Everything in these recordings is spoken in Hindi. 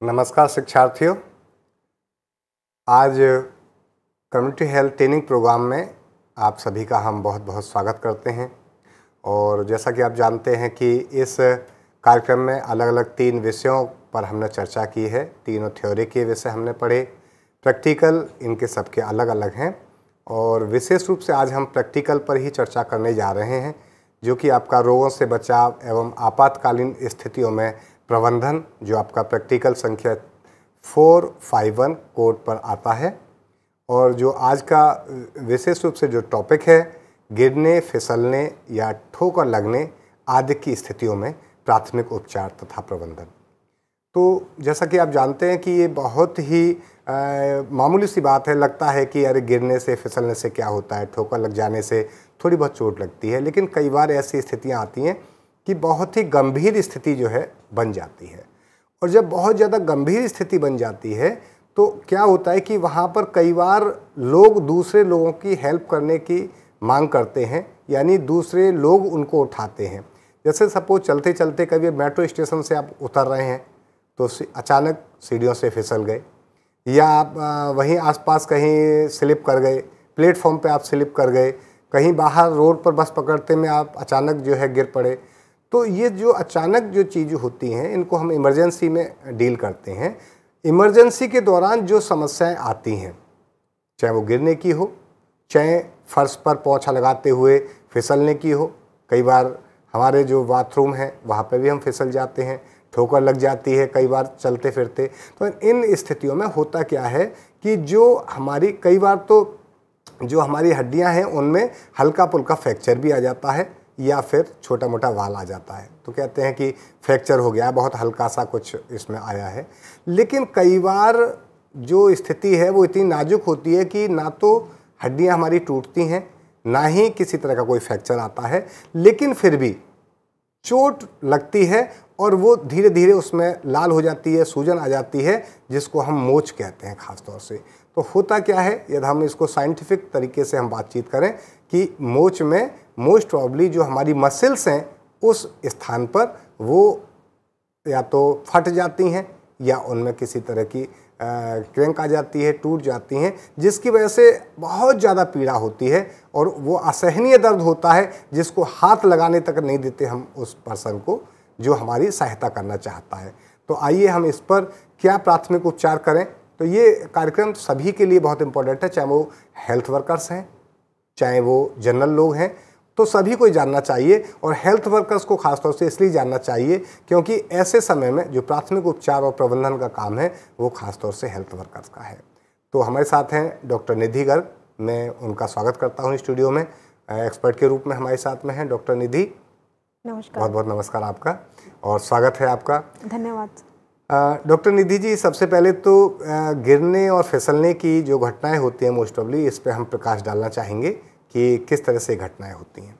नमस्कार शिक्षार्थियों। आज कम्युनिटी हेल्थ ट्रेनिंग प्रोग्राम में आप सभी का हम बहुत बहुत स्वागत करते हैं। और जैसा कि आप जानते हैं कि इस कार्यक्रम में अलग अलग 3 विषयों पर हमने चर्चा की है। तीनों थ्योरी के विषय हमने पढ़े, प्रैक्टिकल इनके सबके अलग अलग हैं और विशेष रूप से आज हम प्रैक्टिकल पर ही चर्चा करने जा रहे हैं, जो कि आपका रोगों से बचाव एवं आपातकालीन स्थितियों में प्रबंधन, जो आपका प्रैक्टिकल संख्या 451 कोड पर आता है। और जो आज का विशेष रूप से जो टॉपिक है, गिरने, फिसलने या ठोकर लगने आदि की स्थितियों में प्राथमिक उपचार तथा प्रबंधन। तो जैसा कि आप जानते हैं कि ये बहुत ही मामूली सी बात है। लगता है कि अरे गिरने से, फिसलने से क्या होता है, ठोकर लग जाने से थोड़ी बहुत चोट लगती है, लेकिन कई बार ऐसी स्थितियाँ आती हैं कि बहुत ही गंभीर स्थिति जो है बन जाती है। और जब बहुत ज़्यादा गंभीर स्थिति बन जाती है तो क्या होता है कि वहाँ पर कई बार लोग दूसरे लोगों की हेल्प करने की मांग करते हैं, यानी दूसरे लोग उनको उठाते हैं। जैसे सपोज चलते चलते कभी मेट्रो स्टेशन से आप उतर रहे हैं तो अचानक सीढ़ियों से फिसल गए, या आप वहीं आसपास कहीं स्लिप कर गए, प्लेटफॉर्म पे आप स्लिप कर गए, कहीं बाहर रोड पर बस पकड़ते में आप अचानक जो है गिर पड़े। तो ये जो अचानक जो चीज़ें होती हैं, इनको हम इमरजेंसी में डील करते हैं। इमरजेंसी के दौरान जो समस्याएं आती हैं, चाहे वो गिरने की हो, चाहे फर्श पर पोंछा लगाते हुए फिसलने की हो। कई बार हमारे जो बाथरूम है वहाँ पे भी हम फिसल जाते हैं, ठोकर लग जाती है कई बार चलते फिरते। तो इन स्थितियों में होता क्या है कि जो हमारी कई बार तो जो हमारी हड्डियां हैं उनमें हल्का पुल्का फ्रैक्चर भी आ जाता है, या फिर छोटा मोटा वाल आ जाता है। तो कहते हैं कि फ्रैक्चर हो गया, बहुत हल्का सा कुछ इसमें आया है। लेकिन कई बार जो स्थिति है वो इतनी नाजुक होती है कि ना तो हड्डियां हमारी टूटती हैं, ना ही किसी तरह का कोई फ्रैक्चर आता है, लेकिन फिर भी चोट लगती है और वो धीरे धीरे उसमें लाल हो जाती है, सूजन आ जाती है, जिसको हम मोच कहते हैं ख़ास तौर से। तो होता क्या है, यदि हम इसको साइंटिफिक तरीके से हम बातचीत करें कि मोच में मोस्ट प्रॉब्ली जो हमारी मसल्स हैं उस स्थान पर वो या तो फट जाती हैं या उनमें किसी तरह की क्रैंक आ जाती है, टूट जाती हैं, जिसकी वजह से बहुत ज़्यादा पीड़ा होती है और वो असहनीय दर्द होता है, जिसको हाथ लगाने तक नहीं देते हम उस पर्सन को जो हमारी सहायता करना चाहता है। तो आइए हम इस पर क्या प्राथमिक उपचार करें। तो ये कार्यक्रम सभी के लिए बहुत इम्पोर्टेंट है, चाहे वो हेल्थ वर्कर्स हैं, चाहे वो जनरल लोग हैं, तो सभी को जानना चाहिए। और हेल्थ वर्कर्स को खासतौर से इसलिए जानना चाहिए क्योंकि ऐसे समय में जो प्राथमिक उपचार और प्रबंधन का काम है वो खासतौर से हेल्थ वर्कर्स का है। तो हमारे साथ हैं डॉक्टर निधि गर्ग। मैं उनका स्वागत करता हूं स्टूडियो में। एक्सपर्ट के रूप में हमारे साथ में हैं डॉक्टर निधि। नमस्कार। बहुत बहुत नमस्कार आपका और स्वागत है आपका। धन्यवाद। डॉक्टर निधि जी, सबसे पहले तो गिरने और फिसलने की जो घटनाएं होती हैं मोस्ट ऑफली, इस पर हम प्रकाश डालना चाहेंगे कि किस तरह से घटनाएं होती हैं।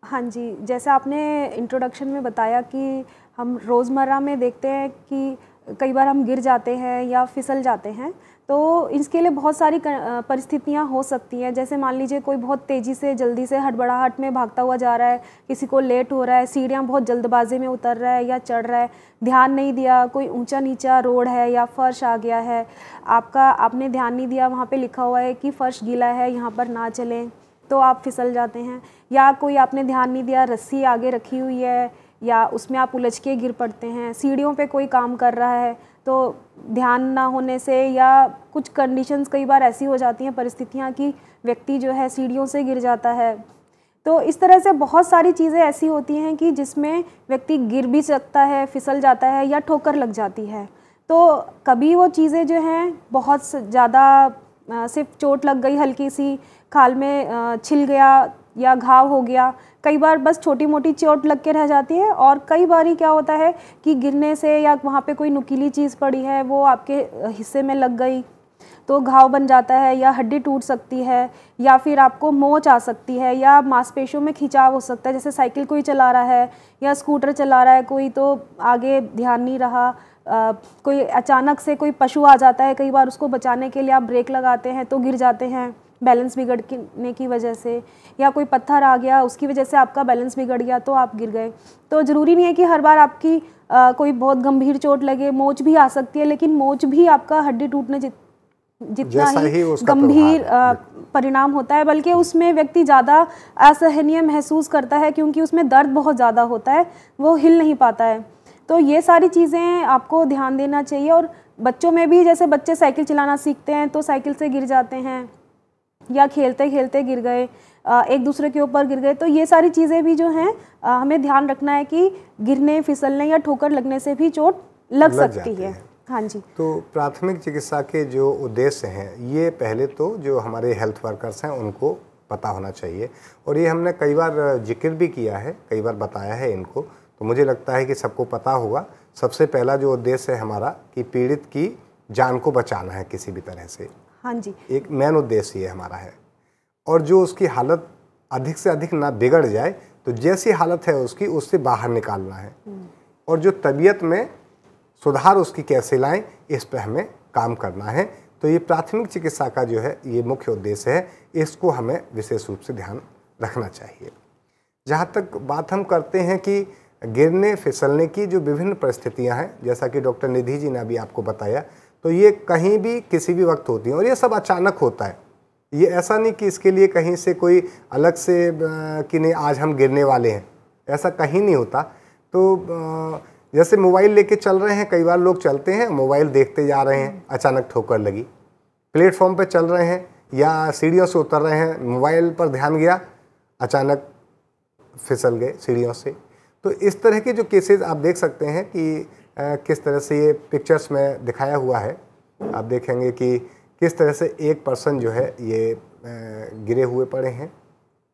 हाँ जी, जैसे आपने इंट्रोडक्शन में बताया कि हम रोज़मर्रा में देखते हैं कि कई बार हम गिर जाते हैं या फिसल जाते हैं, तो इसके लिए बहुत सारी परिस्थितियाँ हो सकती हैं। जैसे मान लीजिए कोई बहुत तेज़ी से, जल्दी से, हड़बड़ाहट में भागता हुआ जा रहा है, किसी को लेट हो रहा है, सीढ़ियाँ बहुत जल्दबाजी में उतर रहा है या चढ़ रहा है, ध्यान नहीं दिया, कोई ऊंचा नीचा रोड है या फर्श आ गया है, आपने ध्यान नहीं दिया, वहाँ पे लिखा हुआ है कि फ़र्श गीला है, यहाँ पर ना चलें, तो आप फिसल जाते हैं। या कोई आपने ध्यान नहीं दिया, रस्सी आगे रखी हुई है या उसमें आप उलझ के गिर पड़ते हैं। सीढ़ियों पे कोई काम कर रहा है तो ध्यान ना होने से, या कुछ कंडीशंस कई बार ऐसी हो जाती हैं, परिस्थितियाँ, कि व्यक्ति जो है सीढ़ियों से गिर जाता है। तो इस तरह से बहुत सारी चीज़ें ऐसी होती हैं कि जिसमें व्यक्ति गिर भी सकता है, फिसल जाता है या ठोकर लग जाती है। तो कभी वो चीज़ें जो हैं बहुत ज़्यादा, सिर्फ चोट लग गई, हल्की सी खाल में छिल गया या घाव हो गया, कई बार बस छोटी मोटी चोट लग के रह जाती है। और कई बार ही क्या होता है कि गिरने से या वहाँ पे कोई नुकीली चीज़ पड़ी है वो आपके हिस्से में लग गई तो घाव बन जाता है, या हड्डी टूट सकती है, या फिर आपको मोच आ सकती है, या मांसपेशियों में खिंचाव हो सकता है। जैसे साइकिल कोई चला रहा है या स्कूटर चला रहा है कोई, तो आगे ध्यान नहीं रहा, कोई अचानक से कोई पशु आ जाता है, कई बार उसको बचाने के लिए आप ब्रेक लगाते हैं तो गिर जाते हैं। बैलेंस बिगड़ने की वजह से, या कोई पत्थर आ गया उसकी वजह से आपका बैलेंस बिगड़ गया तो आप गिर गए। तो ज़रूरी नहीं है कि हर बार आपकी कोई बहुत गंभीर चोट लगे, मोच भी आ सकती है, लेकिन मोच भी आपका हड्डी टूटने जितना ही गंभीर परिणाम होता है, बल्कि उसमें व्यक्ति ज़्यादा असहनीय महसूस करता है क्योंकि उसमें दर्द बहुत ज़्यादा होता है, वो हिल नहीं पाता है। तो ये सारी चीज़ें आपको ध्यान देना चाहिए। और बच्चों में भी, जैसे बच्चे साइकिल चलाना सीखते हैं तो साइकिल से गिर जाते हैं, या खेलते खेलते गिर गए, एक दूसरे के ऊपर गिर गए, तो ये सारी चीज़ें भी जो हैं हमें ध्यान रखना है कि गिरने, फिसलने या ठोकर लगने से भी चोट लग सकती है। हाँ जी। तो प्राथमिक चिकित्सा के जो उद्देश्य हैं, ये पहले तो जो हमारे हेल्थ वर्कर्स हैं उनको पता होना चाहिए, और ये हमने कई बार जिक्र भी किया है, कई बार बताया है इनको, तो मुझे लगता है कि सबको पता होगा। सबसे पहला जो उद्देश्य है हमारा कि पीड़ित की जान को बचाना है किसी भी तरह से। हाँ जी। एक मेन उद्देश्य ये हमारा है, और जो उसकी हालत अधिक से अधिक ना बिगड़ जाए, तो जैसी हालत है उसकी, उससे बाहर निकालना है, और जो तबीयत में सुधार उसकी कैसे लाएं, इस पर हमें काम करना है। तो ये प्राथमिक चिकित्सा का जो है ये मुख्य उद्देश्य है, इसको हमें विशेष रूप से ध्यान रखना चाहिए। जहाँ तक बात हम करते हैं कि गिरने फिसलने की जो विभिन्न परिस्थितियाँ हैं, जैसा कि डॉक्टर निधि जी ने अभी आपको बताया, तो ये कहीं भी किसी भी वक्त होती हैं, और ये सब अचानक होता है। ये ऐसा नहीं कि इसके लिए कहीं से कोई अलग से कि नहीं आज हम गिरने वाले हैं, ऐसा कहीं नहीं होता। तो जैसे मोबाइल लेके चल रहे हैं, कई बार लोग चलते हैं, मोबाइल देखते जा रहे हैं, अचानक ठोकर लगी। प्लेटफॉर्म पे चल रहे हैं या सीढ़ियों से उतर रहे हैं, मोबाइल पर ध्यान गया, अचानक फिसल गए सीढ़ियों से। तो इस तरह के जो केसेस आप देख सकते हैं कि किस तरह से ये पिक्चर्स में दिखाया हुआ है। आप देखेंगे कि किस तरह से एक पर्सन जो है ये गिरे हुए पड़े हैं,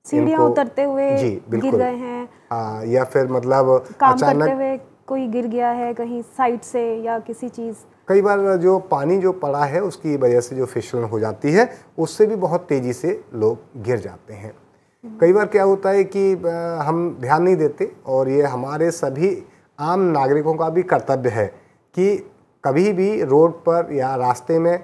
सीढ़ियाँ उतरते हुए गिर गए हैं, हाँ, या फिर मतलब काम करते हुए कोई गिर गया है कहीं साइड से या किसी चीज़। कई बार जो पानी जो पड़ा है उसकी वजह से जो फिसलन हो जाती है, उससे भी बहुत तेज़ी से लोग गिर जाते हैं। कई बार क्या होता है कि हम ध्यान नहीं देते, और ये हमारे सभी आम नागरिकों का भी कर्तव्य है कि कभी भी रोड पर या रास्ते में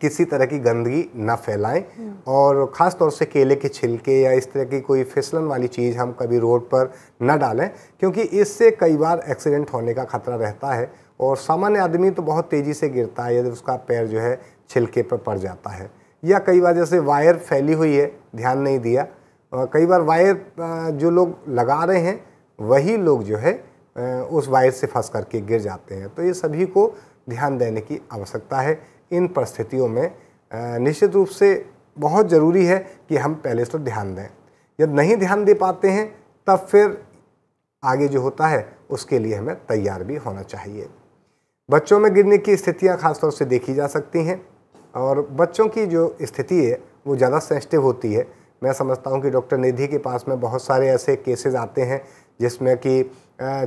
किसी तरह की गंदगी न फैलाएं, और ख़ास तौर से केले के छिलके या इस तरह की कोई फिसलन वाली चीज़ हम कभी रोड पर न डालें, क्योंकि इससे कई बार एक्सीडेंट होने का खतरा रहता है। और सामान्य आदमी तो बहुत तेज़ी से गिरता है यदि उसका पैर जो है छिलके पर पड़ जाता है, या कई बार जैसे वायर फैली हुई है, ध्यान नहीं दिया, कई बार वायर जो लोग लगा रहे हैं वही लोग जो है उस वायर से फंस करके गिर जाते हैं। तो ये सभी को ध्यान देने की आवश्यकता है। इन परिस्थितियों में निश्चित रूप से बहुत ज़रूरी है कि हम पहले से ध्यान दें। यदि नहीं ध्यान दे पाते हैं तब फिर आगे जो होता है उसके लिए हमें तैयार भी होना चाहिए। बच्चों में गिरने की स्थितियाँ खासतौर से देखी जा सकती हैं, और बच्चों की जो स्थिति है वो ज़्यादा सेंसिटिव होती है। मैं समझता हूँ कि डॉक्टर निधि के पास में बहुत सारे ऐसे केसेस आते हैं जिसमें कि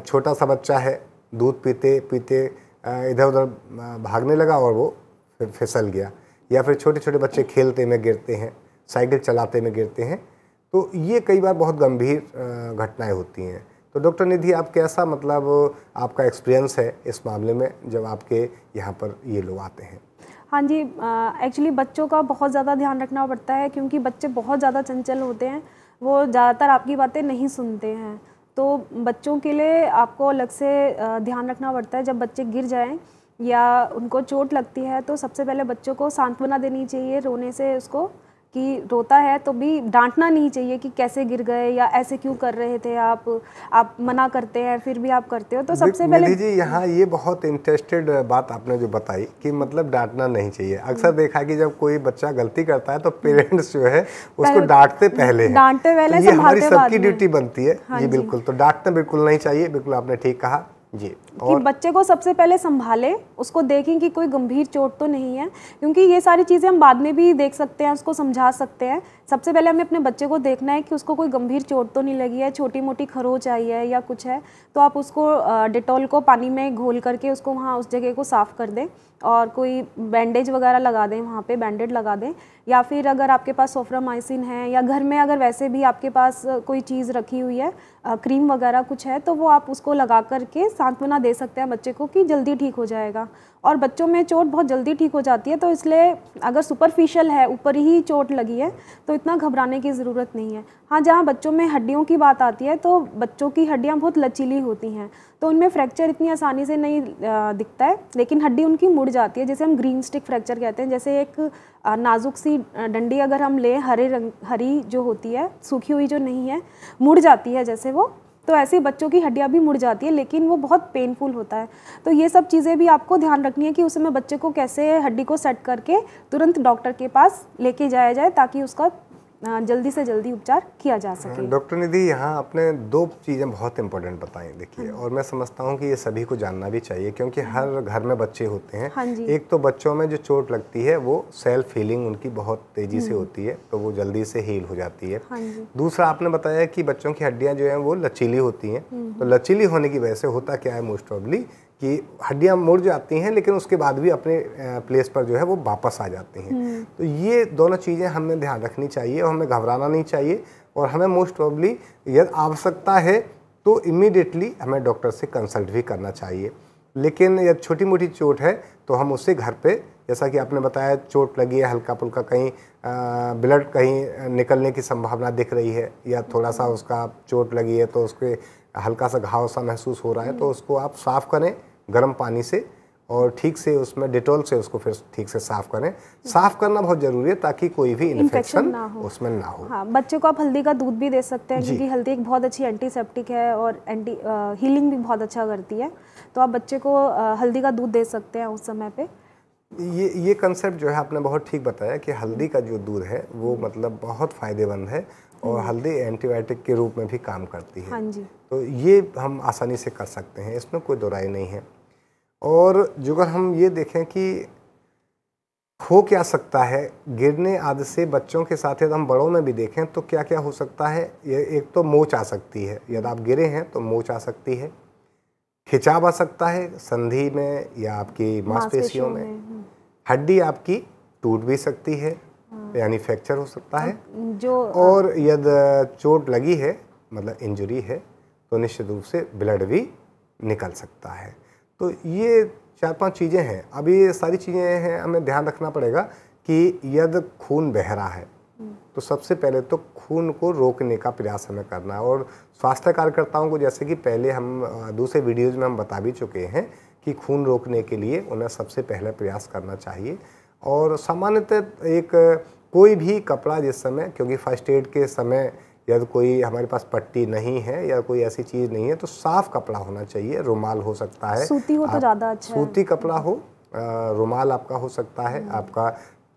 छोटा सा बच्चा है, दूध पीते पीते इधर उधर भागने लगा और वो फिसल गया, या फिर छोटे छोटे बच्चे खेलते में गिरते हैं, साइकिल चलाते में गिरते हैं। तो ये कई बार बहुत गंभीर घटनाएं होती हैं। तो डॉक्टर निधि, आप कैसा मतलब आपका एक्सपीरियंस है इस मामले में जब आपके यहाँ पर ये लोग आते हैं? हाँ जी, एक्चुअली बच्चों का बहुत ज़्यादा ध्यान रखना पड़ता है, क्योंकि बच्चे बहुत ज़्यादा चंचल होते हैं, वो ज़्यादातर आपकी बातें नहीं सुनते हैं। तो बच्चों के लिए आपको अलग से ध्यान रखना पड़ता है। जब बच्चे गिर जाएं या उनको चोट लगती है तो सबसे पहले बच्चों को सांत्वना देनी चाहिए, रोने से उसको कि रोता है तो भी डांटना नहीं चाहिए कि कैसे गिर गए या ऐसे क्यों कर रहे थे आप मना करते हैं फिर भी आप करते हो। तो सबसे पहले जी यहाँ ये बहुत इंटरेस्टेड बात आपने जो बताई कि मतलब डांटना नहीं चाहिए। अक्सर देखा है कि जब कोई बच्चा गलती करता है तो पेरेंट्स जो है उसको डांटते पहले तो ये हमारी सबकी ड्यूटी बनती है। जी बिल्कुल, तो डांटना बिल्कुल नहीं चाहिए, बिल्कुल आपने ठीक कहा जी। कि बच्चे को सबसे पहले संभालें, उसको देखें कि कोई गंभीर चोट तो नहीं है, क्योंकि ये सारी चीज़ें हम बाद में भी देख सकते हैं, उसको समझा सकते हैं। सबसे पहले हमें अपने बच्चे को देखना है कि उसको कोई गंभीर चोट तो नहीं लगी है, छोटी मोटी खरोंच आई है या कुछ है, तो आप उसको डेटॉल को पानी में घोल करके उसको वहाँ उस जगह को साफ़ कर दें और कोई बैंडेज वगैरह लगा दें, वहाँ पे बैंडेड लगा दें। या फिर अगर आपके पास सोफ्रामाइसिन है या घर में अगर वैसे भी आपके पास कोई चीज़ रखी हुई है, क्रीम वगैरह कुछ है, तो वो आप उसको लगा करके सांत्वना दे सकते हैं बच्चे को कि जल्दी ठीक हो जाएगा। और बच्चों में चोट बहुत जल्दी ठीक हो जाती है, तो इसलिए अगर सुपरफिशियल है, ऊपर ही चोट लगी है, तो इतना घबराने की ज़रूरत नहीं है। हाँ, जहाँ बच्चों में हड्डियों की बात आती है तो बच्चों की हड्डियाँ बहुत लचीली होती हैं, तो उनमें फ्रैक्चर इतनी आसानी से नहीं दिखता है, लेकिन हड्डी उनकी मुड़ जाती है, जैसे हम ग्रीन स्टिक फ्रैक्चर कहते हैं। जैसे एक नाजुक सी डंडी अगर हम लें, हरी जो होती है, सूखी हुई जो नहीं है, मुड़ जाती है जैसे वो, तो ऐसे बच्चों की हड्डियाँ भी मुड़ जाती है, लेकिन वो बहुत पेनफुल होता है। तो ये सब चीज़ें भी आपको ध्यान रखनी है कि उस समय बच्चे को कैसे हड्डी को सेट करके तुरंत डॉक्टर के पास लेके जाया जाए, ताकि उसका जल्दी से जल्दी उपचार किया जा सके। डॉक्टर निधि, यहाँ आपने 2 चीज़ें बहुत इंपॉर्टेंट बताई, देखिए, और मैं समझता हूँ कि ये सभी को जानना भी चाहिए, क्योंकि हर घर में बच्चे होते हैं। हाँ जी। एक तो बच्चों में जो चोट लगती है वो सेल्फ हीलिंग उनकी बहुत तेज़ी से होती है, तो वो जल्दी से हील हो जाती है। हाँ जी। दूसरा, आपने बताया कि बच्चों की हड्डियाँ जो हैं वो लचीली होती हैं, तो लचीली होने की वजह से होता क्या है मोस्ट प्रॉब्ली कि हड्डियाँ मुड़ जाती हैं, लेकिन उसके बाद भी अपने प्लेस पर जो है वो वापस आ जाती हैं। तो ये दोनों चीज़ें हमें ध्यान रखनी चाहिए और हमें घबराना नहीं चाहिए, और हमें मोस्ट प्रॉब्ली यदि आवश्यकता है तो इमीडिएटली हमें डॉक्टर से कंसल्ट भी करना चाहिए। लेकिन यदि छोटी मोटी चोट है तो हम उससे घर पे, जैसा कि आपने बताया चोट लगी है, हल्का फुल्का कहीं ब्लड कहीं निकलने की संभावना दिख रही है, या थोड़ा सा उसका चोट लगी है तो उसके हल्का सा घाव सा महसूस हो रहा है, तो उसको आप साफ़ करें गर्म पानी से, और ठीक से उसमें डिटॉल से उसको फिर ठीक से साफ़ करें। साफ़ करना बहुत ज़रूरी है ताकि कोई भी इन्फेक्शन उसमें ना हो। हाँ, बच्चे को आप हल्दी का दूध भी दे सकते हैं, क्योंकि हल्दी एक बहुत अच्छी एंटीसेप्टिक है और हीलिंग भी बहुत अच्छा करती है, तो आप बच्चे को हल्दी का दूध दे सकते हैं उस समय पे। ये कंसेप्ट जो है आपने बहुत ठीक बताया कि हल्दी का जो दूध है वो मतलब बहुत फ़ायदेमंद है, और हल्दी एंटीबायोटिक के रूप में भी काम करती है। हाँ जी। तो ये हम आसानी से कर सकते हैं, इसमें कोई दो राय नहीं है। और जो अगर हम ये देखें कि हो क्या सकता है गिरने आदि से बच्चों के साथ, यदि हम बड़ों में भी देखें तो क्या क्या हो सकता है। ये एक तो मोच आ सकती है, यदि आप गिरे हैं तो मोच आ सकती है, खिंचाव आ सकता है संधि में या आपकी मांसपेशियों में, हड्डी आपकी टूट भी सकती है, यानी फ्रैक्चर हो सकता है और यदि चोट लगी है मतलब इंजरी है तो निश्चित रूप से ब्लड भी निकल सकता है। तो ये 4-5 चीज़ें हैं। अब ये सारी चीज़ें हैं, हमें ध्यान रखना पड़ेगा कि यदि खून बह रहा है तो सबसे पहले तो खून को रोकने का प्रयास हमें करना है। और स्वास्थ्य कार्यकर्ताओं को, जैसे कि पहले हम दूसरे वीडियोज़ में हम बता भी चुके हैं कि खून रोकने के लिए उन्हें सबसे पहले प्रयास करना चाहिए। और सामान्यतः एक कोई भी कपड़ा जिस समय, क्योंकि फर्स्ट एड के समय यदि कोई हमारे पास पट्टी नहीं है या कोई ऐसी चीज़ नहीं है तो साफ़ कपड़ा होना चाहिए। रुमाल हो सकता है, सूती हो तो ज़्यादा अच्छा है। सूती कपड़ा हो, रुमाल आपका हो सकता है, आपका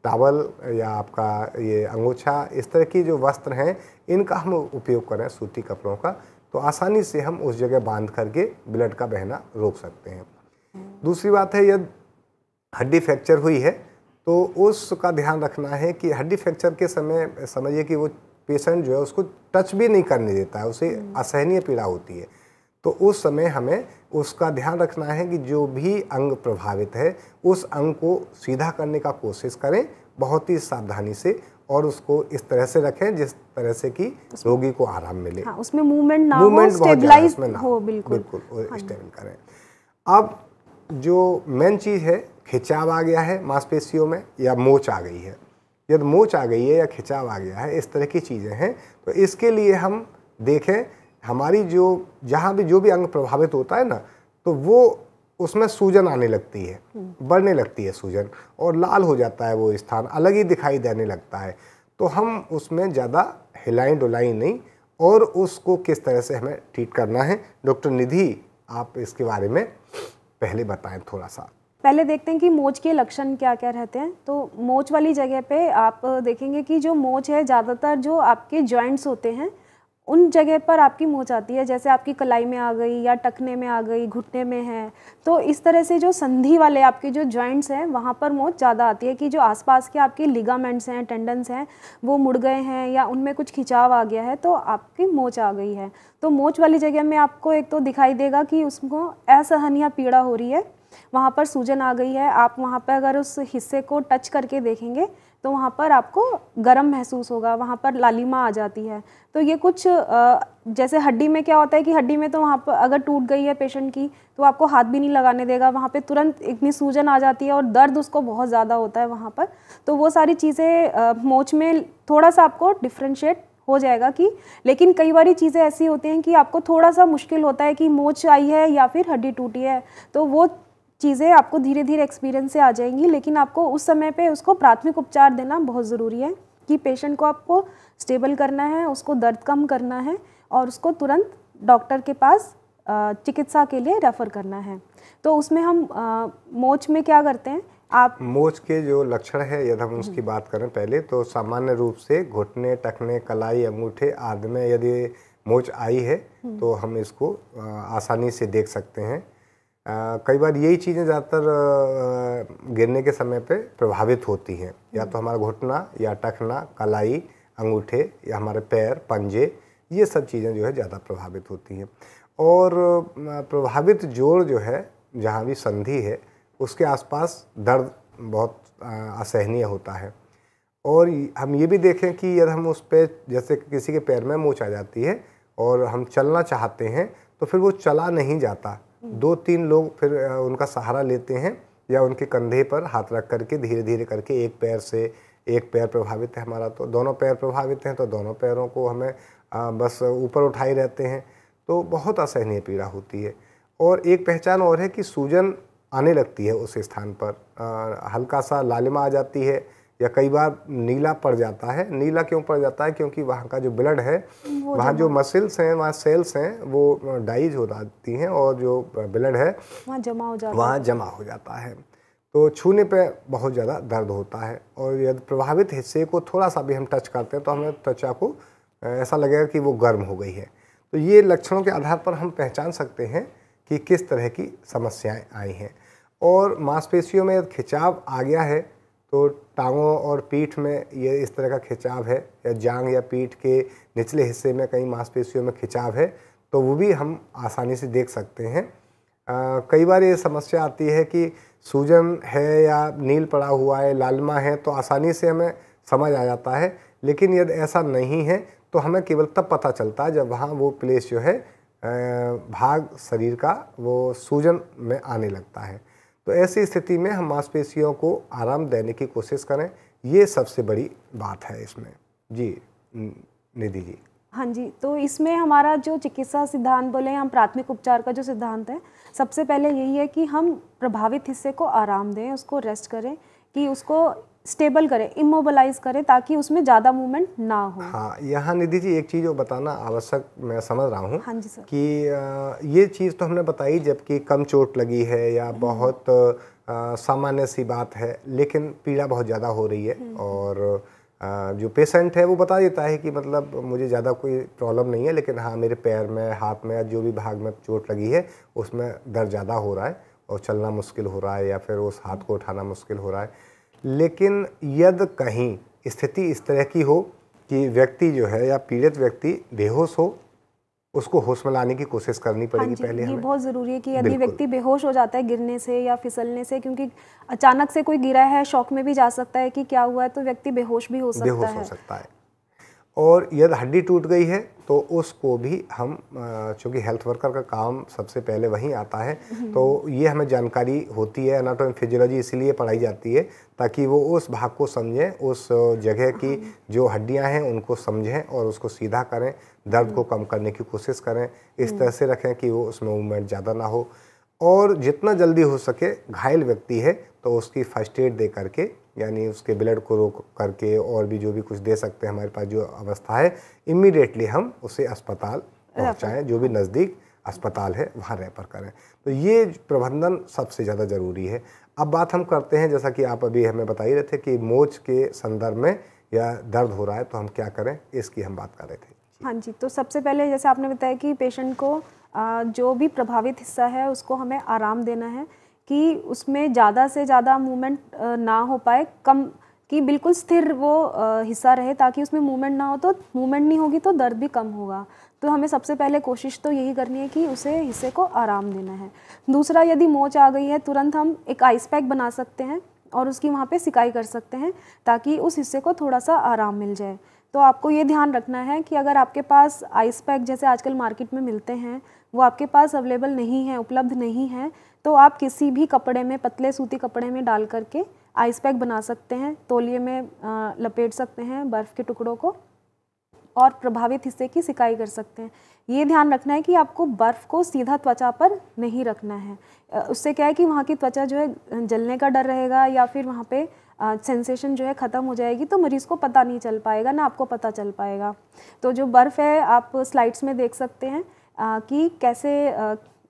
टॉवल या आपका ये अंगोछा, इस तरह की जो वस्त्र हैं इनका हम उपयोग करें, सूती कपड़ों का, तो आसानी से हम उस जगह बांध करके ब्लड का बहना रोक सकते हैं। दूसरी बात है, यदि हड्डी फ्रैक्चर हुई है तो उसका ध्यान रखना है कि हड्डी फ्रैक्चर के समय समझिए कि वो पेशेंट जो है उसको टच भी नहीं करने देता है, उसे असहनीय पीड़ा होती है। तो उस समय हमें उसका ध्यान रखना है कि जो भी अंग प्रभावित है उस अंग को सीधा करने का कोशिश करें बहुत ही सावधानी से, और उसको इस तरह से रखें जिस तरह से कि रोगी को आराम मिले। हाँ, उसमें मूवमेंट ना हो, स्टेबलाइज हो, बिल्कुल स्टेबल करें। अब जो मेन चीज़ है, खिंचाव आ गया है मांसपेशियों में या मोच आ गई है, यदि मोच आ गई है या खिंचाव आ गया है, इस तरह की चीज़ें हैं, तो इसके लिए हम देखें हमारी जो जहाँ भी जो भी अंग प्रभावित होता है ना, तो वो उसमें सूजन आने लगती है, बढ़ने लगती है सूजन, और लाल हो जाता है वो स्थान, अलग ही दिखाई देने लगता है। तो हम उसमें ज़्यादा हिलाई डुलाई नहीं, और उसको किस तरह से हमें ट्रीट करना है, डॉक्टर निधि आप इसके बारे में पहले बताएं थोड़ा सा। पहले देखते हैं कि मोच के लक्षण क्या क्या रहते हैं। तो मोच वाली जगह पे आप देखेंगे कि जो मोच है ज़्यादातर जो आपके जॉइंट्स होते हैं उन जगह पर आपकी मोच आती है, जैसे आपकी कलाई में आ गई या टखने में आ गई, घुटने में है, तो इस तरह से जो संधि वाले आपके जो जॉइंट्स हैं वहाँ पर मोच ज़्यादा आती है कि जो आसपास के आपके लिगामेंट्स हैं, टेंडन्स हैं, वो मुड़ गए हैं या उनमें कुछ खिंचाव आ गया है तो आपकी मोच आ गई है। तो मोच वाली जगह में आपको एक तो दिखाई देगा कि उसको असहनीय पीड़ा हो रही है, वहाँ पर सूजन आ गई है। आप वहाँ पर अगर उस हिस्से को टच करके देखेंगे तो वहाँ पर आपको गर्म महसूस होगा, वहाँ पर लालिमा आ जाती है। तो ये कुछ जैसे हड्डी में क्या होता है कि हड्डी में तो वहाँ पर अगर टूट गई है पेशेंट की तो आपको हाथ भी नहीं लगाने देगा, वहाँ पे तुरंत इतनी सूजन आ जाती है और दर्द उसको बहुत ज़्यादा होता है वहाँ पर। तो वो सारी चीज़ें मोच में थोड़ा सा आपको डिफ्रेंशिएट हो जाएगा कि, लेकिन कई बारी चीज़ें ऐसी होती हैं कि आपको थोड़ा सा मुश्किल होता है कि मोच आई है या फिर हड्डी टूटी है, तो वो चीज़ें आपको धीरे धीरे एक्सपीरियंस से आ जाएंगी। लेकिन आपको उस समय पे उसको प्राथमिक उपचार देना बहुत ज़रूरी है कि पेशेंट को आपको स्टेबल करना है, उसको दर्द कम करना है और उसको तुरंत डॉक्टर के पास चिकित्सा के लिए रेफ़र करना है। तो उसमें हम मोच में क्या करते हैं, आप मोच के जो लक्षण है यदि हम उसकी बात करें पहले, तो सामान्य रूप से घुटने, टखने, कलाई, अंगूठे आदि में यदि मोच आई है तो हम इसको आसानी से देख सकते हैं। कई बार यही चीज़ें ज़्यादातर गिरने के समय पे प्रभावित होती हैं, या तो हमारा घुटना या टखना, कलाई, अंगूठे या हमारे पैर, पंजे, ये सब चीज़ें जो है ज़्यादा प्रभावित होती हैं। और प्रभावित जोड़ जो है, जहाँ भी संधि है, उसके आसपास दर्द बहुत असहनीय होता है। और हम ये भी देखें कि यदि हम उस पे, जैसे किसी के पैर में मोच आ जाती है और हम चलना चाहते हैं तो फिर वो चला नहीं जाता, 2-3 लोग फिर उनका सहारा लेते हैं या उनके कंधे पर हाथ रख करके धीरे धीरे करके एक पैर प्रभावित है हमारा तो दोनों पैर प्रभावित हैं, तो दोनों पैरों को हमें बस ऊपर उठाए रहते हैं, तो बहुत असहनीय पीड़ा होती है। और एक पहचान और है कि सूजन आने लगती है उस स्थान पर, हल्का सा लालिमा आ जाती है या कई बार नीला पड़ जाता है। नीला क्यों पड़ जाता है? क्योंकि वहाँ का जो ब्लड है, वहाँ जो मसल्स हैं, वहाँ सेल्स हैं, वो डाइज हो जाती हैं और जो ब्लड है वहाँ जमा हो जाता है। तो छूने पे बहुत ज़्यादा दर्द होता है और यदि प्रभावित हिस्से को थोड़ा सा भी हम टच करते हैं तो हमें त्वचा को ऐसा लगेगा कि वो गर्म हो गई है। तो ये लक्षणों के आधार पर हम पहचान सकते हैं कि किस तरह की समस्याएं आई हैं। और मांसपेशियों में यदि खिंचाव आ गया है तो टांगों और पीठ में ये इस तरह का खिंचाव है, या जांग या पीठ के निचले हिस्से में कई मांसपेशियों में खिंचाव है, तो वो भी हम आसानी से देख सकते हैं। कई बार ये समस्या आती है कि सूजन है या नील पड़ा हुआ है, लालिमा है, तो आसानी से हमें समझ आ जाता है। लेकिन यदि ऐसा नहीं है तो हमें केवल तब पता चलता है जब वहाँ वो प्लेस जो है भाग शरीर का वो सूजन में आने लगता है। तो ऐसी स्थिति में हम मांसपेशियों को आराम देने की कोशिश करें, ये सबसे बड़ी बात है इसमें। जी निधि जी। हाँ जी, तो इसमें हमारा जो चिकित्सा सिद्धांत बोले, हम प्राथमिक उपचार का जो सिद्धांत है, सबसे पहले यही है कि हम प्रभावित हिस्से को आराम दें, उसको रेस्ट करें, कि उसको स्टेबल करें, इमोबलाइज करें, ताकि उसमें ज़्यादा मूवमेंट ना हो। हाँ, यहाँ निधि जी एक चीज़ बताना आवश्यक मैं समझ रहा हूँ। हाँ जी सर। कि ये चीज़ तो हमने बताई जबकि कम चोट लगी है या बहुत सामान्य सी बात है, लेकिन पीड़ा बहुत ज़्यादा हो रही है और जो पेशेंट है वो बता देता है कि मतलब मुझे ज़्यादा कोई प्रॉब्लम नहीं है, लेकिन हाँ मेरे पैर में, हाथ में या जो भी भाग में चोट लगी है उसमें दर्द ज़्यादा हो रहा है और चलना मुश्किल हो रहा है या फिर उस हाथ को उठाना मुश्किल हो रहा है। लेकिन यदि कहीं स्थिति इस तरह की हो कि व्यक्ति जो है या पीड़ित व्यक्ति बेहोश हो, उसको होश में लाने की कोशिश करनी पड़ेगी। पहले ये हमें बहुत ज़रूरी है कि यदि व्यक्ति बेहोश हो जाता है गिरने से या फिसलने से, क्योंकि अचानक से कोई गिरा है, शॉक में भी जा सकता है कि क्या हुआ है, तो व्यक्ति बेहोश भी हो सकता है। और यदि हड्डी टूट गई है तो उसको भी हम, चूँकि हेल्थ वर्कर का काम सबसे पहले वहीं आता है, तो ये हमें जानकारी होती है, एनाटॉमी फिजियोलॉजी इसीलिए पढ़ाई जाती है ताकि वो उस भाग को समझें, उस जगह की जो हड्डियां हैं उनको समझें और उसको सीधा करें, दर्द को कम करने की कोशिश करें, इस तरह से रखें कि वो उसमें मूवमेंट ज़्यादा ना हो। और जितना जल्दी हो सके घायल व्यक्ति है तो उसकी फर्स्ट एड दे करके, यानी उसके ब्लड को रोक करके और भी जो भी कुछ दे सकते हैं हमारे पास जो अवस्था है, इमीडिएटली हम उसे अस्पताल पहुंचाएं, जो भी नज़दीक अस्पताल है वहाँ रेफर करें। तो ये प्रबंधन सबसे ज़्यादा ज़रूरी है। अब बात हम करते हैं, जैसा कि आप अभी हमें बता ही रहे थे कि मोच के संदर्भ में या दर्द हो रहा है तो हम क्या करें, इसकी हम बात कर रहे थे। हाँ जी, तो सबसे पहले जैसे आपने बताया कि पेशेंट को जो भी प्रभावित हिस्सा है उसको हमें आराम देना है, कि उसमें ज़्यादा से ज़्यादा मूवमेंट ना हो पाए, कम, कि बिल्कुल स्थिर वो हिस्सा रहे, ताकि उसमें मूवमेंट ना हो, तो मूवमेंट नहीं होगी तो दर्द भी कम होगा। तो हमें सबसे पहले कोशिश तो यही करनी है कि उसे हिस्से को आराम देना है। दूसरा, यदि मोच आ गई है तुरंत हम एक आइस पैक बना सकते हैं और उसकी वहाँ पे सिकाई कर सकते हैं ताकि उस हिस्से को थोड़ा सा आराम मिल जाए। तो आपको ये ध्यान रखना है कि अगर आपके पास आइस पैक जैसे आजकल मार्केट में मिलते हैं वो आपके पास अवेलेबल नहीं है, उपलब्ध नहीं है, तो आप किसी भी कपड़े में, पतले सूती कपड़े में डाल करके आइस पैक बना सकते हैं। तौलिए में लपेट सकते हैं बर्फ़ के टुकड़ों को और प्रभावित हिस्से की सिकाई कर सकते हैं। ये ध्यान रखना है कि आपको बर्फ़ को सीधा त्वचा पर नहीं रखना है। उससे क्या है कि वहाँ की त्वचा जो है जलने का डर रहेगा या फिर वहाँ पे सेंसेशन जो है ख़त्म हो जाएगी, तो मरीज़ को पता नहीं चल पाएगा, ना आपको पता चल पाएगा। तो जो बर्फ़ है आप स्लाइड्स में देख सकते हैं कि कैसे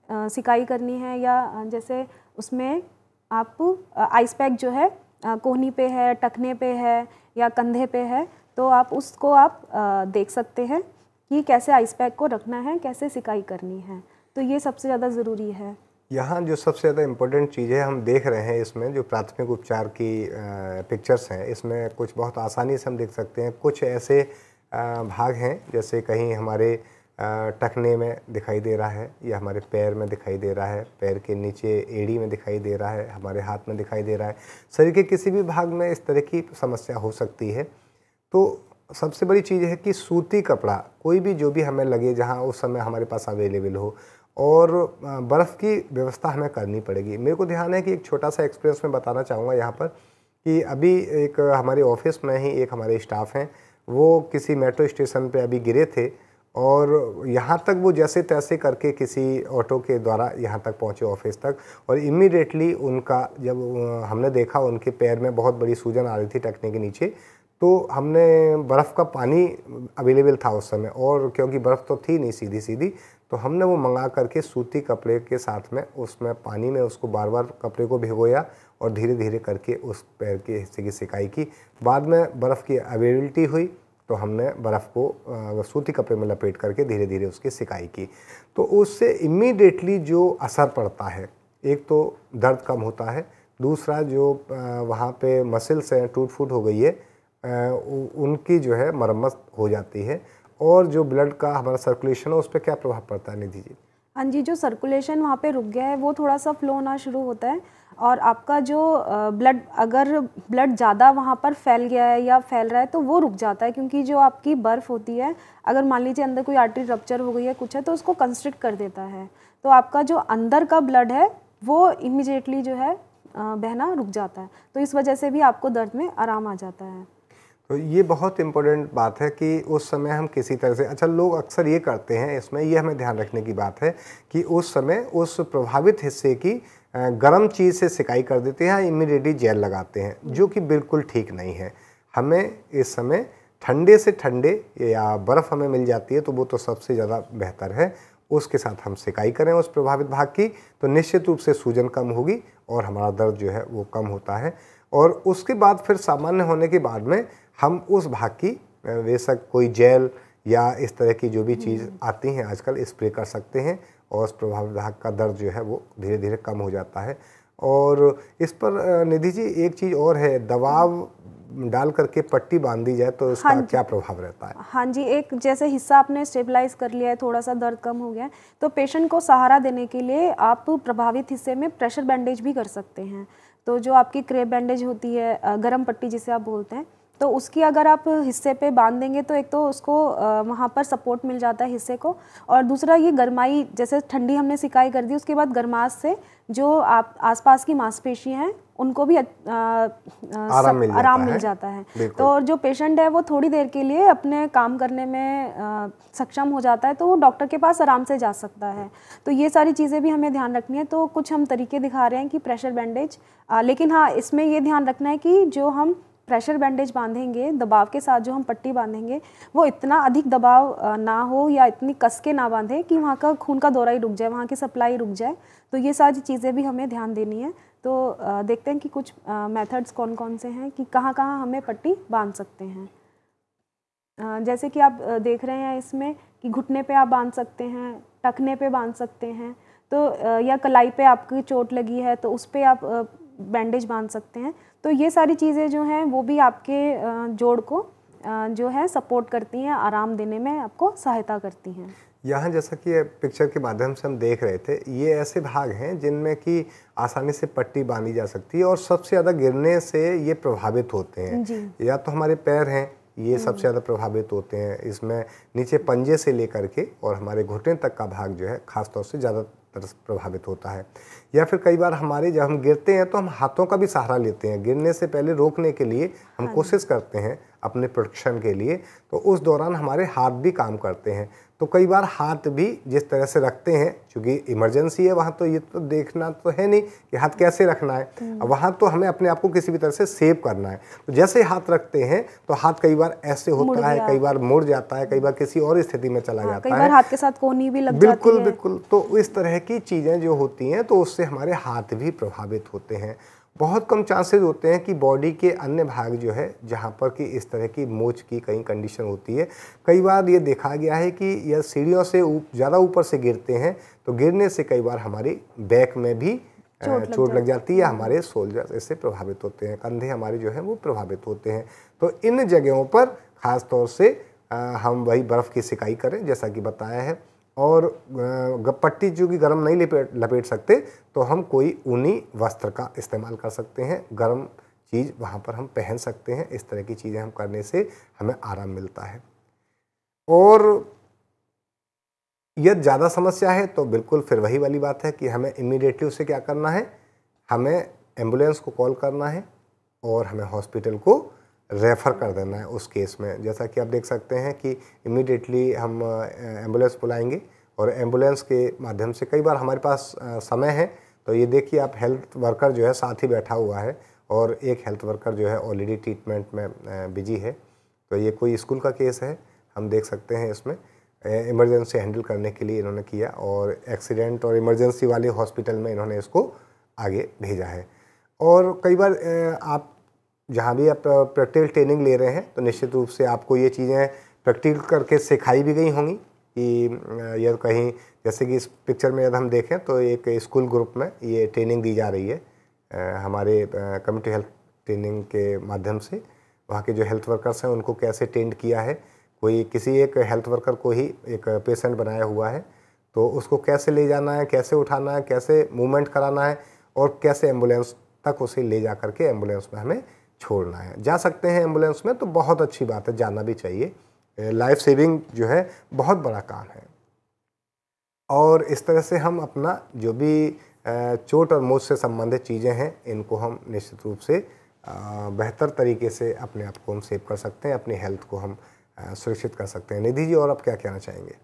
सिकाई करनी है, या जैसे उसमें आप आइस पैक जो है कोहनी पे है, टखने पे है या कंधे पे है, तो आप उसको आप देख सकते हैं कि कैसे आइस पैक को रखना है, कैसे सिकाई करनी है। तो ये सबसे ज़्यादा ज़रूरी है। यहाँ जो सबसे ज़्यादा इम्पोर्टेंट चीज़ें हम देख रहे हैं इसमें जो प्राथमिक उपचार की पिक्चर्स हैं, इसमें कुछ बहुत आसानी से हम देख सकते हैं। कुछ ऐसे भाग हैं जैसे कहीं हमारे टखने में दिखाई दे रहा है या हमारे पैर में दिखाई दे रहा है, पैर के नीचे एड़ी में दिखाई दे रहा है, हमारे हाथ में दिखाई दे रहा है। शरीर के किसी भी भाग में इस तरह की समस्या हो सकती है। तो सबसे बड़ी चीज़ है कि सूती कपड़ा कोई भी जो भी हमें लगे जहाँ उस समय हमारे पास अवेलेबल हो, और बर्फ़ की व्यवस्था हमें करनी पड़ेगी। मेरे को ध्यान है कि एक छोटा सा एक्सपीरियंस मैं बताना चाहूँगा यहाँ पर कि अभी एक हमारे ऑफिस में ही एक हमारे स्टाफ हैं, वो किसी मेट्रो स्टेशन पे अभी गिरे थे और यहाँ तक वो जैसे तैसे करके किसी ऑटो के द्वारा यहाँ तक पहुँचे ऑफिस तक, और इमीडिएटली उनका जब हमने देखा उनके पैर में बहुत बड़ी सूजन आ रही थी टखने के नीचे, तो हमने बर्फ़ का पानी अवेलेबल था उस समय, और क्योंकि बर्फ़ तो थी नहीं सीधी सीधी, तो हमने वो मंगा करके सूती कपड़े के साथ में उसमें पानी में उसको बार बार कपड़े को भिगोया और धीरे धीरे करके उस पैर के हिस्से की सिकाई की। बाद में बर्फ़ की अवेलेबिलिटी हुई तो हमने बर्फ़ को सूती कपड़े में लपेट करके धीरे धीरे उसकी सिकाई की। तो उससे इमीडिएटली जो असर पड़ता है, एक तो दर्द कम होता है, दूसरा जो वहाँ पे मसल्स हैं टूट फूट हो गई है उनकी जो है मरम्मत हो जाती है, और जो ब्लड का हमारा सर्कुलेशन है उस पर क्या प्रभाव पड़ता है निधि जी? हाँ जी, जो सर्कुलेशन वहाँ पे रुक गया है वो थोड़ा सा फ्लो होना शुरू होता है, और आपका जो ब्लड, अगर ब्लड ज़्यादा वहाँ पर फैल गया है या फैल रहा है तो वो रुक जाता है, क्योंकि जो आपकी बर्फ़ होती है, अगर मान लीजिए अंदर कोई आर्टरी रप्चर हो गई है कुछ है, तो उसको कंस्ट्रिक्ट कर देता है, तो आपका जो अंदर का ब्लड है वो इमीडिएटली जो है बहना रुक जाता है। तो इस वजह से भी आपको दर्द में आराम आ जाता है। तो ये बहुत इम्पोर्टेंट बात है कि उस समय हम किसी तरह से, अच्छा लोग अक्सर ये करते हैं, इसमें ये हमें ध्यान रखने की बात है कि उस समय उस प्रभावित हिस्से की गर्म चीज़ से सिकाई कर देते हैं, इमीडिएटली जेल लगाते हैं, जो कि बिल्कुल ठीक नहीं है। हमें इस समय ठंडे से ठंडे या बर्फ़ हमें मिल जाती है तो वो तो सबसे ज़्यादा बेहतर है, उसके साथ हम सिकाई करें उस प्रभावित भाग की, तो निश्चित रूप से सूजन कम होगी और हमारा दर्द जो है वो कम होता है। और उसके बाद फिर सामान्य होने के बाद में हम उस भाग की बेशक कोई जेल या इस तरह की जो भी चीज़ आती हैं आजकल स्प्रे कर सकते हैं, और उस प्रभावित भाग का दर्द जो है वो धीरे धीरे कम हो जाता है। और इस पर निधि जी एक चीज़ और है, दबाव डाल करके पट्टी बांध दी जाए तो इसका क्या प्रभाव रहता है? हाँ जी, एक जैसे हिस्सा आपने स्टेबलाइज कर लिया है, थोड़ा सा दर्द कम हो गया है, तो पेशेंट को सहारा देने के लिए आप प्रभावित हिस्से में प्रेशर बैंडेज भी कर सकते हैं। तो जो आपकी क्रेप बैंडेज होती है, गरम पट्टी जिसे आप बोलते हैं, तो उसकी अगर आप हिस्से पे बांध देंगे तो एक तो उसको वहाँ पर सपोर्ट मिल जाता है हिस्से को, और दूसरा ये गरमाई, जैसे ठंडी हमने सिकाई कर दी उसके बाद गरमाश से जो आप आसपास की मांसपेशियाँ हैं उनको भी आराम मिल जाता है। तो जो पेशेंट है वो थोड़ी देर के लिए अपने काम करने में सक्षम हो जाता है, तो वो डॉक्टर के पास आराम से जा सकता है। तो ये सारी चीज़ें भी हमें ध्यान रखनी है। तो कुछ हम तरीके दिखा रहे हैं कि प्रेशर बैंडेज, लेकिन हाँ इसमें ये ध्यान रखना है कि जो हम प्रेशर बैंडेज बांधेंगे, दबाव के साथ जो हम पट्टी बांधेंगे वो इतना अधिक दबाव ना हो या इतनी कस के ना बांधे कि वहाँ का खून का दौरा ही रुक जाए, वहाँ की सप्लाई रुक जाए। तो ये सारी चीज़ें भी हमें ध्यान देनी है। तो देखते हैं कि कुछ मेथड्स कौन कौन से हैं कि कहाँ कहाँ हमें पट्टी बांध सकते हैं। जैसे कि आप देख रहे हैं इसमें कि घुटने पे आप बांध सकते हैं, टखने पे बांध सकते हैं, तो या कलाई पे आपकी चोट लगी है तो उस पर आप बैंडेज बांध सकते हैं। तो ये सारी चीज़ें जो हैं वो भी आपके जोड़ को जो है सपोर्ट करती हैं, आराम देने में आपको सहायता करती हैं। यहाँ जैसा कि पिक्चर के माध्यम से हम देख रहे थे, ये ऐसे भाग हैं जिनमें कि आसानी से पट्टी बांधी जा सकती है और सबसे ज़्यादा गिरने से ये प्रभावित होते हैं। या तो हमारे पैर हैं, ये सबसे ज़्यादा प्रभावित होते हैं। इसमें नीचे पंजे से लेकर के और हमारे घुटने तक का भाग जो है ख़ास तौर से ज़्यादातर प्रभावित होता है। या फिर कई बार हमारे जब हम गिरते हैं तो हम हाथों का भी सहारा लेते हैं, गिरने से पहले रोकने के लिए हम कोशिश करते हैं अपने प्रोटेक्शन के लिए, तो उस दौरान हमारे हाथ भी काम करते हैं। तो कई बार हाथ भी जिस तरह से रखते हैं, क्योंकि इमरजेंसी है वहाँ, तो ये तो देखना तो है नहीं कि हाथ कैसे रखना है, अब वहाँ तो हमें अपने आप को किसी भी तरह से सेव करना है। तो जैसे हाथ रखते हैं तो हाथ कई बार ऐसे होता है, कई बार मुड़ जाता है, कई बार किसी और स्थिति में चला जाता है, कई बार हाथ के साथ कोहनी भी लग जाती है। बिल्कुल बिल्कुल। तो इस तरह की चीज़ें जो होती हैं तो उससे हमारे हाथ भी प्रभावित होते हैं। बहुत कम चांसेस होते हैं कि बॉडी के अन्य भाग जो है जहाँ पर कि इस तरह की मोच की कहीं कंडीशन होती है। कई बार ये देखा गया है कि यह सीढ़ियों से ज़्यादा ऊपर से गिरते हैं तो गिरने से कई बार हमारी बैक में भी चोट लग जाती है, हमारे शोल्डर इससे प्रभावित होते हैं, कंधे हमारे जो है वो प्रभावित होते हैं। तो इन जगहों पर ख़ास तौर से हम वही बर्फ़ की सिकाई करें जैसा कि बताया है, और पट्टी चूँकि गर्म नहीं लपेट सकते तो हम कोई ऊनी वस्त्र का इस्तेमाल कर सकते हैं, गर्म चीज़ वहाँ पर हम पहन सकते हैं। इस तरह की चीज़ें हम करने से हमें आराम मिलता है। और यदि ज़्यादा समस्या है तो बिल्कुल फिर वही वाली बात है कि हमें इमीडिएटली उसे क्या करना है, हमें एम्बुलेंस को कॉल करना है और हमें हॉस्पिटल को रेफ़र कर देना है उस केस में। जैसा कि आप देख सकते हैं कि इमीडिएटली हम एम्बुलेंस बुलाएंगे और एम्बुलेंस के माध्यम से, कई बार हमारे पास समय है तो ये देखिए आप, हेल्थ वर्कर जो है साथ ही बैठा हुआ है और एक हेल्थ वर्कर जो है ऑलरेडी ट्रीटमेंट में बिजी है। तो ये कोई स्कूल का केस है, हम देख सकते हैं इसमें इमरजेंसी हैंडल करने के लिए इन्होंने किया और एक्सीडेंट और इमरजेंसी वाले हॉस्पिटल में इन्होंने इसको आगे भेजा है। और कई बार आप जहाँ भी आप प्रैक्टिकल ट्रेनिंग ले रहे हैं तो निश्चित रूप से आपको ये चीज़ें प्रैक्टिकल करके सिखाई भी गई होंगी कि यह कहीं, जैसे कि इस पिक्चर में यदि हम देखें तो एक स्कूल ग्रुप में ये ट्रेनिंग दी जा रही है हमारे कम्युनिटी हेल्थ ट्रेनिंग के माध्यम से। वहाँ के जो हेल्थ वर्कर्स हैं उनको कैसे ट्रेंड किया है, कोई किसी एक हेल्थ वर्कर को ही एक पेशेंट बनाया हुआ है तो उसको कैसे ले जाना है, कैसे उठाना है, कैसे मूवमेंट कराना है और कैसे एम्बुलेंस तक उसे ले जा करके एम्बुलेंस में हमें छोड़ना है। जा सकते हैं एम्बुलेंस में तो बहुत अच्छी बात है, जाना भी चाहिए। लाइफ सेविंग जो है बहुत बड़ा काम है। और इस तरह से हम अपना जो भी चोट और मोच से संबंधित चीज़ें हैं इनको हम निश्चित रूप से बेहतर तरीके से अपने आप को हम सेव कर सकते हैं, अपनी हेल्थ को हम सुरक्षित कर सकते हैं। निधि जी, और आप क्या कहना चाहेंगे?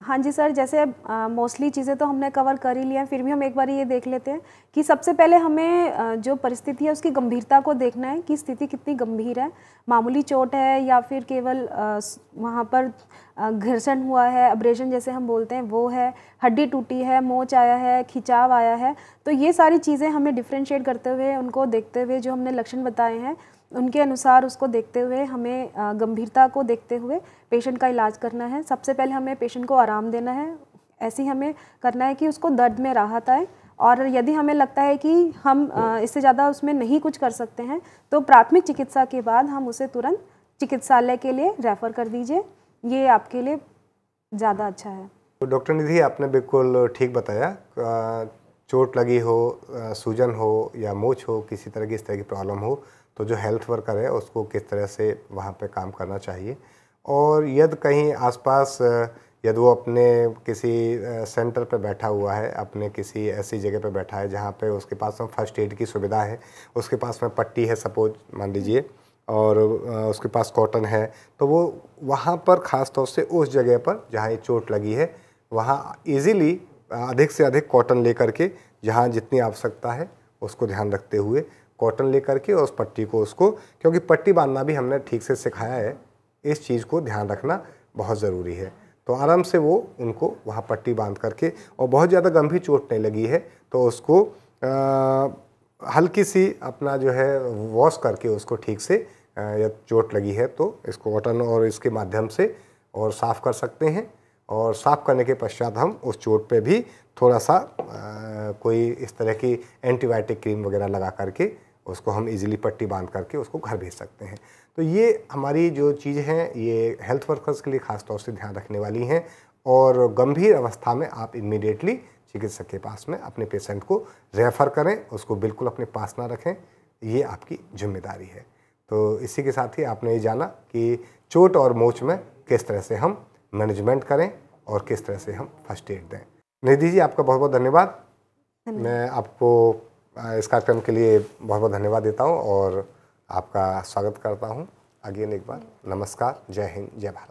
हाँ जी सर, जैसे मोस्टली चीज़ें तो हमने कवर कर ही लिया है, फिर भी हम एक बार ये देख लेते हैं कि सबसे पहले हमें जो परिस्थिति है उसकी गंभीरता को देखना है कि स्थिति कितनी गंभीर है। मामूली चोट है या फिर केवल वहाँ पर घर्षण हुआ है, अब्रेजन जैसे हम बोलते हैं वो है, हड्डी टूटी है, मोच आया है, खिंचाव आया है। तो ये सारी चीज़ें हमें डिफ्रेंशिएट करते हुए, उनको देखते हुए, जो हमने लक्षण बताए हैं उनके अनुसार उसको देखते हुए, हमें गंभीरता को देखते हुए पेशेंट का इलाज करना है। सबसे पहले हमें पेशेंट को आराम देना है, ऐसे ही हमें करना है कि उसको दर्द में राहत आए। और यदि हमें लगता है कि हम इससे ज़्यादा उसमें नहीं कुछ कर सकते हैं तो प्राथमिक चिकित्सा के बाद हम उसे तुरंत चिकित्सालय के लिए रेफ़र कर दीजिए, ये आपके लिए ज़्यादा अच्छा है। तो डॉक्टर निधि, आपने बिल्कुल ठीक बताया। चोट लगी हो, सूजन हो या मोच हो, किसी तरह की इस तरह की प्रॉब्लम हो तो जो हेल्थ वर्कर है उसको किस तरह से वहाँ पे काम करना चाहिए। और यदि कहीं आसपास, यदि वो अपने किसी सेंटर पे बैठा हुआ है, अपने किसी ऐसी जगह पे बैठा है जहाँ पे उसके पास में फर्स्ट एड की सुविधा है, उसके पास में पट्टी है सपोज मान लीजिए, और उसके पास कॉटन है, तो वो वहाँ पर ख़ास तौर से उस जगह पर जहाँ ये चोट लगी है वहाँ ईज़िली अधिक से अधिक कॉटन लेकर के, जहाँ जितनी आवश्यकता है उसको ध्यान रखते हुए कॉटन लेकर के और उस पट्टी को उसको, क्योंकि पट्टी बांधना भी हमने ठीक से सिखाया है, इस चीज़ को ध्यान रखना बहुत ज़रूरी है। तो आराम से वो उनको वहाँ पट्टी बांध करके, और बहुत ज़्यादा गंभीर चोट नहीं लगी है तो उसको हल्की सी अपना जो है वॉश करके उसको ठीक से, या चोट लगी है तो इसको कॉटन और इसके माध्यम से और साफ़ कर सकते हैं। और साफ़ करने के पश्चात हम उस चोट पे भी थोड़ा सा कोई इस तरह की एंटीबायोटिक क्रीम वगैरह लगा करके उसको हम इजीली पट्टी बांध करके उसको घर भेज सकते हैं। तो ये हमारी जो चीज़ें हैं ये हेल्थ वर्कर्स के लिए ख़ास तौर से ध्यान रखने वाली हैं। और गंभीर अवस्था में आप इमीडिएटली चिकित्सक के पास में अपने पेशेंट को रेफ़र करें, उसको बिल्कुल अपने पास ना रखें, ये आपकी जिम्मेदारी है। तो इसी के साथ ही आपने ये जाना कि चोट और मोच में किस तरह से हम मैनेजमेंट करें और किस तरह से हम फर्स्ट एड दें। निधि जी, आपका बहुत बहुत धन्यवाद। मैं आपको इस कार्यक्रम के लिए बहुत बहुत धन्यवाद देता हूँ और आपका स्वागत करता हूँ। अगेन एक बार नमस्कार, जय हिंद, जय भारत।